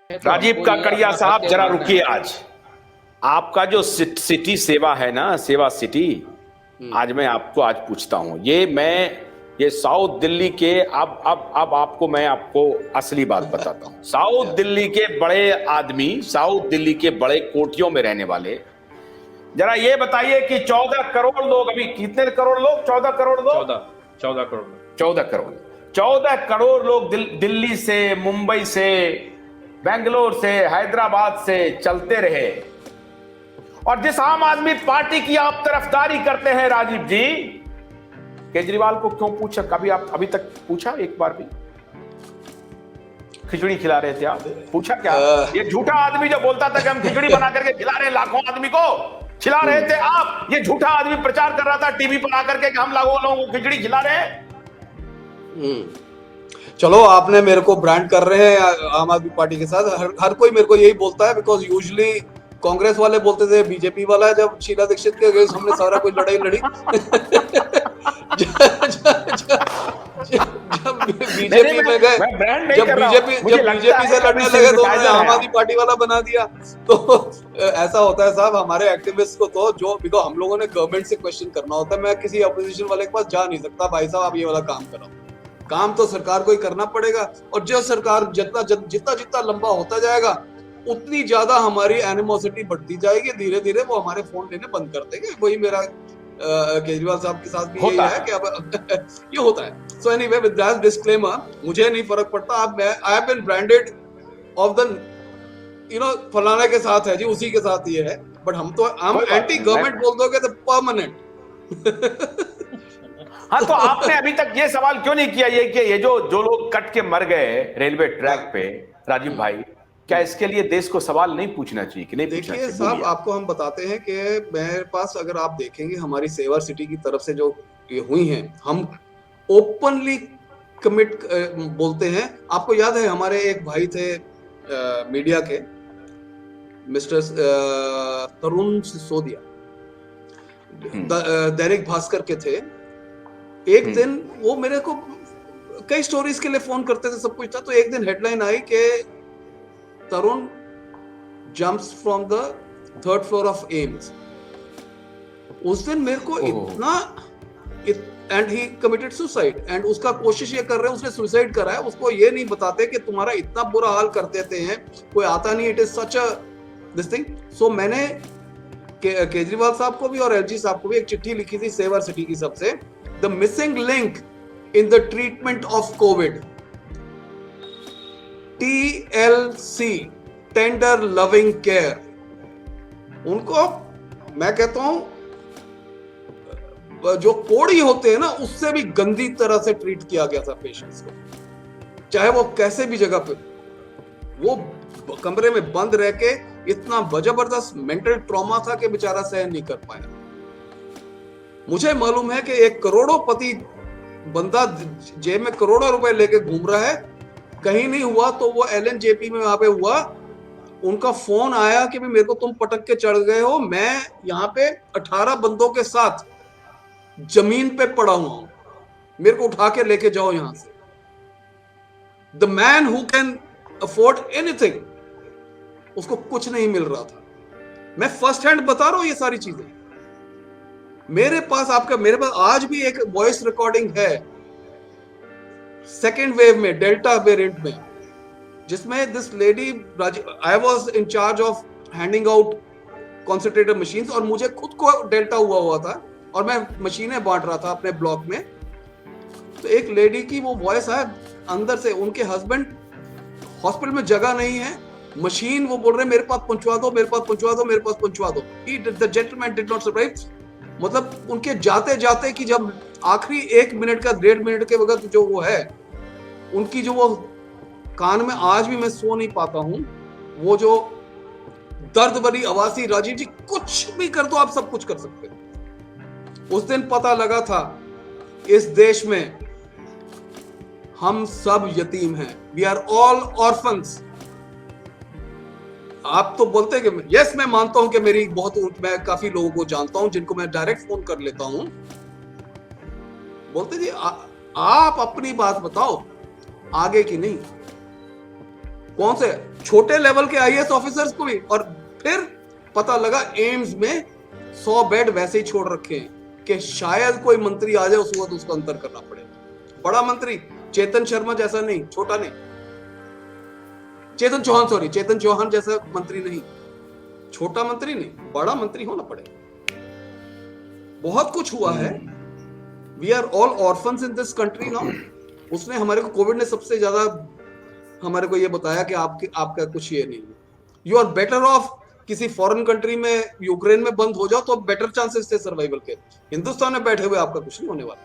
तो राजीव काकड़िया साहब जरा रुकिए। आज आपका जो सिटी सेवा है ना, सेवा सिटी, आज मैं आपको आज पूछता हूं, ये साउथ दिल्ली के, अब आपको मैं आपको असली बात बताता हूं। साउथ दिल्ली के बड़े आदमी, साउथ दिल्ली के बड़े कोठियों में रहने वाले, जरा ये बताइए कि 14 करोड़ लोग, अभी कितने करोड़ लोग? 14 करोड़ लोग, 14 करोड़ 14 करोड़ लोग दिल्ली से, मुंबई से, बेंगलोर से, हैदराबाद से चलते रहे, और जिस आम आदमी पार्टी की आप तरफदारी करते हैं राजीव जी, केजरीवाल को क्यों पूछा? कभी आप अभी तक पूछा एक बार भी? खिचड़ी खिला रहे थे आप, पूछा क्या? ये झूठा आदमी जो बोलता था कि हम खिचड़ी बना करके खिला रहे हैं लाखों आदमी को, खिला रहे थे आप? ये झूठा आदमी प्रचार कर रहा था टीवी पर आकर के कि हम लोगों को खिचड़ी खिला रहे हैं। चलो, आपने मेरे को ब्रांड कर रहे हैं आम आदमी पार्टी के साथ। हर कोई मेरे को यही बोलता है, बिकॉज यूजुअली कांग्रेस वाले बोलते थे बीजेपी वाला, जब शीला दीक्षित के अगेंस्ट हमने सारा कोई लड़ाई लड़ी जब बीजेपी में गए, जब बीजेपी से लड़ने लगे तो उन्होंने आम आदमी पार्टी वाला बना दिया। तो ऐसा होता है साहब हमारे एक्टिविस्ट को, तो जो बिकॉज हम लोगों ने गवर्नमेंट से क्वेश्चन करना होता है। मैं किसी अपोजिशन वाले के पास जा नहीं सकता, भाई साहब आप ये वाला काम करो। काम तो सरकार को ही करना पड़ेगा, और जो सरकार जितना लंबा होता जाएगा उतनी ज्यादा हमारी एनिमोसिटी बढ़ती जाएगी। धीरे धीरे वो हमारे फोन लेने बंद कर देंगे। वही मेरा केजरीवाल साहब के साथ भी यही है कि अब ये होता है। So anyway, with that disclaimer, मुझे नहीं फर्क पड़ता। अब मैं I have been branded of the फलाना के साथ है जी, उसी के साथ ये है, बट हम एंटी गवर्नमेंट बोल दोगे तो परमानेंट। हाँ, तो आपने अभी तक ये सवाल क्यों नहीं किया ये जो लोग कट के मर गए रेलवे ट्रैक पे, राजीव भाई, क्या इसके लिए देश को सवाल नहीं पूछना चाहिए कि नहीं? देखिए साहब, आपको हम बताते हैं कि मेरे पास, अगर आप देखेंगे हमारी सेवा सिटी की तरफ से जो ये हुई हैं, हम ओपनली कमिट बोलते हैं। आपको याद है हमारे एक भाई थे मीडिया के, मिस्टर तरुण सिसोदिया, दैनिक भास्कर के थे। एक दिन वो मेरे को कई स्टोरीज के लिए फोन करते थे, सब कुछ था। तो एक दिन हेडलाइन आई कि Tarun jumps from the 3rd floor of AIIMS. उस दिन मेरे को and he committed suicide, and उसका कोशिश ये कर रहे हैं, उसने सुसाइड करा है। उसको ये नहीं बताते कि तुम्हारा इतना बुरा हाल कर देते हैं, कोई आता नहीं। It is such a this thing. So मैंने केजरीवाल साहब को भी और एलजी साहब को भी एक चिट्ठी लिखी थी सेवा सिटी की सबसे, the missing link in the treatment of COVID, TLC, tender loving care। उनको मैं कहता हूं जो कोड़ी होते हैं ना, उससे भी गंदी तरह से ट्रीट किया गया था पेशेंट्स को, चाहे वो कैसे भी जगह पे, वो कमरे में बंद रह के इतना जबरदस्त मेंटल ट्रॉमा था कि बेचारा सहन नहीं कर पाया। मुझे मालूम है कि एक करोड़ोंपति बंदा जेब में करोड़ों रुपए लेके घूम रहा है, कहीं नहीं हुआ तो वो LNJP में वहां पे हुआ। उनका फोन आया कि भी मेरे को तुम पटक के चढ़ गए हो, मैं यहाँ पे 18 बंदों के साथ जमीन पे पड़ा हुआ हूं, मेरे को उठा के लेके जाओ यहां से। The man who can afford anything, उसको कुछ नहीं मिल रहा था। मैं फर्स्ट हैंड बता रहा हूं ये सारी चीजें। मेरे पास आज भी एक वॉइस रिकॉर्डिंग है सेकेंड वेव में, डेल्टा वेरिएंट में, जिसमें this lady, I was in charge of handing out concentrator machines, और मुझे खुद को डेल्टा हुआ था और मैं मशीनें बांट रहा था अपने ब्लॉक में। तो एक लेडी की वो वॉइस है अंदर से, उनके हस्बैंड हॉस्पिटल में जगह नहीं है, मशीन वो बोल रहे मेरे पास पहुंचवा दो, मेरे पास पहुंचवा दो, मेरे पास पहुंचवा दो। The gentleman did not survive. मतलब उनके जाते जाते की जब आखिरी 1 मिनट का 1.5 मिनट के वक्त जो वो है, उनकी जो वो कान में आज भी मैं सो नहीं पाता हूं, वो जो दर्द भरी आवाज थी, राजीव जी कुछ भी कर दो, आप सब कुछ कर सकते हो। उस दिन पता लगा था इस देश में हम सब यतीम हैं, वी आर ऑल ऑर्फन्स। आप तो बोलते हैं कि यस, मैं मानता हूं कि मैं काफी लोगों को जानता हूं जिनको मैं डायरेक्ट फोन कर लेता हूं, बोलते जी आप अपनी बात बताओ, आगे की नहीं। कौन से छोटे लेवल के आईएएस ऑफिसर्स को भी। और फिर पता लगा एम्स में 100 बेड वैसे ही छोड़ रखे हैं कि शायद कोई मंत्री आ जाए उस वक्त उसको अंतर करना पड़े। बड़ा मंत्री, चेतन शर्मा जैसा नहीं, छोटा नहीं, चेतन चौहान, सॉरी, चेतन चौहान जैसा मंत्री नहीं, छोटा मंत्री नहीं, बड़ा मंत्री होना पड़े। बहुत कुछ हुआ है। We are all orphans in this country now. उसने हमारे को, कोविड ने सबसे ज्यादा हमारे को ये बताया कि आपका कुछ ये नहीं है। यू आर बेटर ऑफ किसी फॉरेन कंट्री में, यूक्रेन में बंद हो जाओ तो बेटर चांसेस थे सर्वाइवल के। हिंदुस्तान में बैठे हुए आपका कुछ नहीं होने वाला।